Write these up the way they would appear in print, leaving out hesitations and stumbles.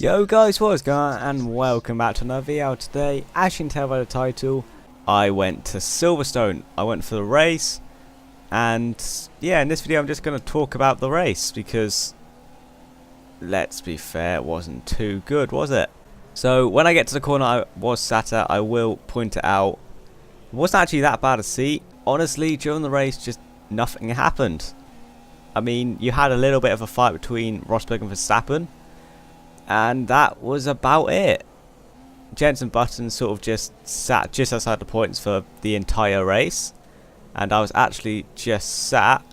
Yo guys, what is going on, and welcome back to another video. Today, as you can tell by the title, I went to Silverstone. I went for the race, and yeah, in this video I'm just going to talk about the race because, let's be fair, it wasn't too good, was it? So when I get to the corner I was sat at, I will point it out. It wasn't actually that bad a seat. Honestly, during the race, just nothing happened. I mean, you had a little bit of a fight between Rosberg and Verstappen, and that was about it. Jenson Button sort of just sat just outside the points for the entire race, and I was actually just sat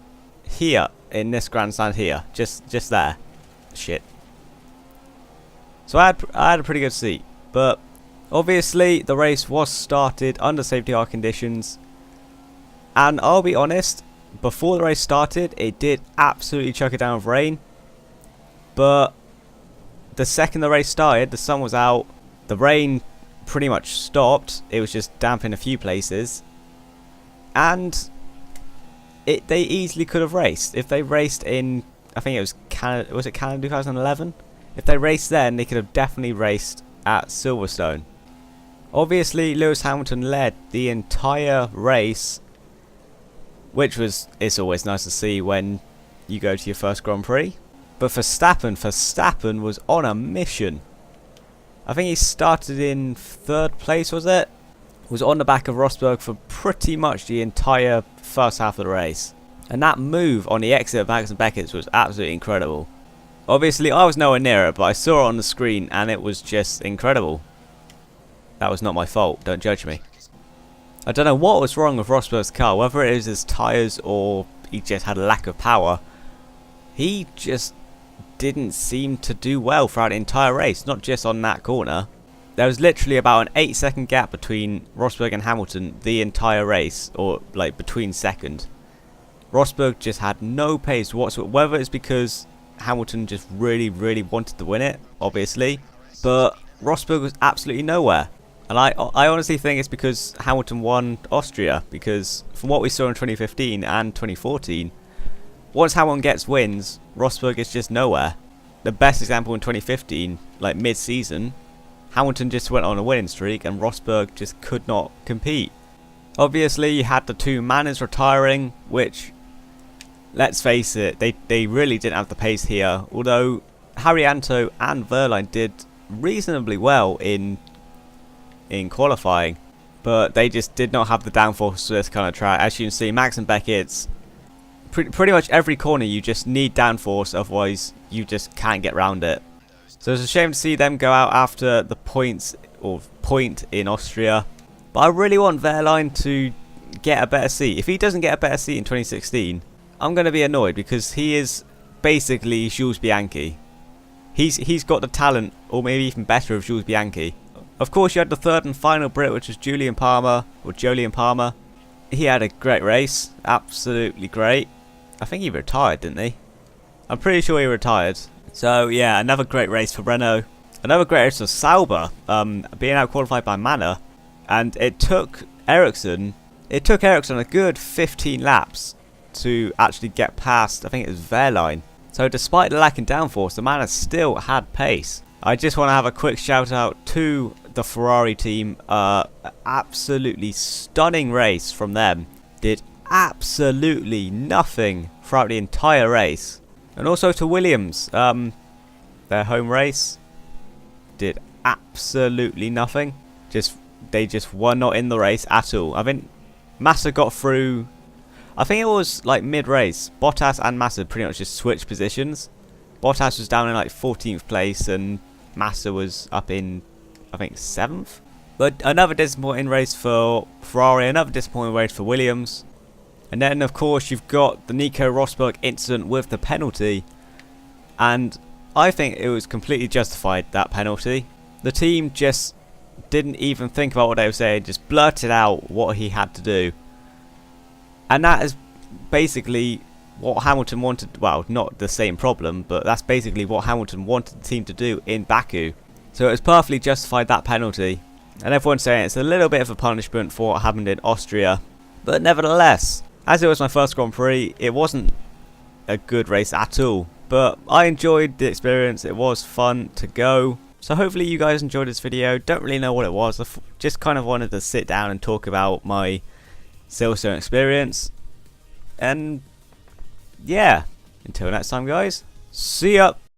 here in this grandstand here, just there. Shit. So I had a pretty good seat, but obviously the race was started under safety car conditions, and I'll be honest, before the race started it did absolutely chuck it down with rain, but the second the race started, the sun was out, the rain pretty much stopped, it was just damp in a few places, and they easily could have raced. If they raced in, I think it was Canada, was it Canada 2011? If they raced then, they could have definitely raced at Silverstone. Obviously Lewis Hamilton led the entire race, which it's always nice to see when you go to your first Grand Prix. But Verstappen was on a mission. I think he started in third place, was it? Was on the back of Rosberg for pretty much the entire first half of the race. And that move on the exit of Max and Beckett's was absolutely incredible. Obviously I was nowhere near it, but I saw it on the screen and it was just incredible. That was not my fault, don't judge me. I don't know what was wrong with Rosberg's car, whether it was his tyres or he just had a lack of power. He just didn't seem to do well throughout the entire race, not just on that corner. There was literally about an 8-second gap between Rosberg and Hamilton the entire race, or like between second. Rosberg just had no pace whatsoever, whether it's because Hamilton just really wanted to win it, obviously, but Rosberg was absolutely nowhere. And I honestly think it's because Hamilton won Austria, because from what we saw in 2015 and 2014, once Hamilton gets wins, Rosberg is just nowhere. The best example in 2015, like mid-season, Hamilton just went on a winning streak and Rosberg just could not compete. Obviously you had the two Manners retiring, which, let's face it, they really didn't have the pace here, although Haryanto and Verline did reasonably well in qualifying, but they just did not have the downforce for this kind of track. As you can see, Max and Beckett's pretty much every corner you just need downforce, otherwise you just can't get round it. So it's a shame to see them go out after the point in Austria, but I really want Verline to get a better seat. If he doesn't get a better seat in 2016, I'm going to be annoyed, because he is basically Jules Bianchi. He's got the talent, or maybe even better, of Jules Bianchi. Of course, you had the third and final Brit, which was Jolyon Palmer. He had a great race, absolutely great. I think he retired, didn't he? I'm pretty sure he retired. So yeah, another great race for Renault. Another great race for Sauber, being out qualified by Manor, and it took Ericsson a good 15 laps to actually get past, I think it was Verline. So despite the lack in downforce, the Manor still had pace. I just want to have a quick shout out to the Ferrari team. Absolutely stunning race from them. Did absolutely nothing throughout the entire race. And also to Williams, their home race, did absolutely nothing. They just were not in the race at all. I think Massa got through, I think it was like mid-race. Bottas and Massa pretty much just switched positions. Bottas was down in like 14th place and Massa was up in, I think, 7th. But another disappointing race for Ferrari, another disappointing race for Williams. And then of course you've got the Nico Rosberg incident with the penalty. And I think it was completely justified, that penalty. The team just didn't even think about what they were saying, just blurted out what he had to do. And that is basically what Hamilton wanted, well, not the same problem, but that's basically what Hamilton wanted the team to do in Baku. So it was perfectly justified, that penalty. And everyone's saying it's a little bit of a punishment for what happened in Austria. But nevertheless, as it was my first Grand Prix, it wasn't a good race at all. but I enjoyed the experience. It was fun to go. So hopefully you guys enjoyed this video. Don't really know what it was. Just kind of wanted to sit down and talk about my Silverstone experience. And yeah, until next time guys, see ya.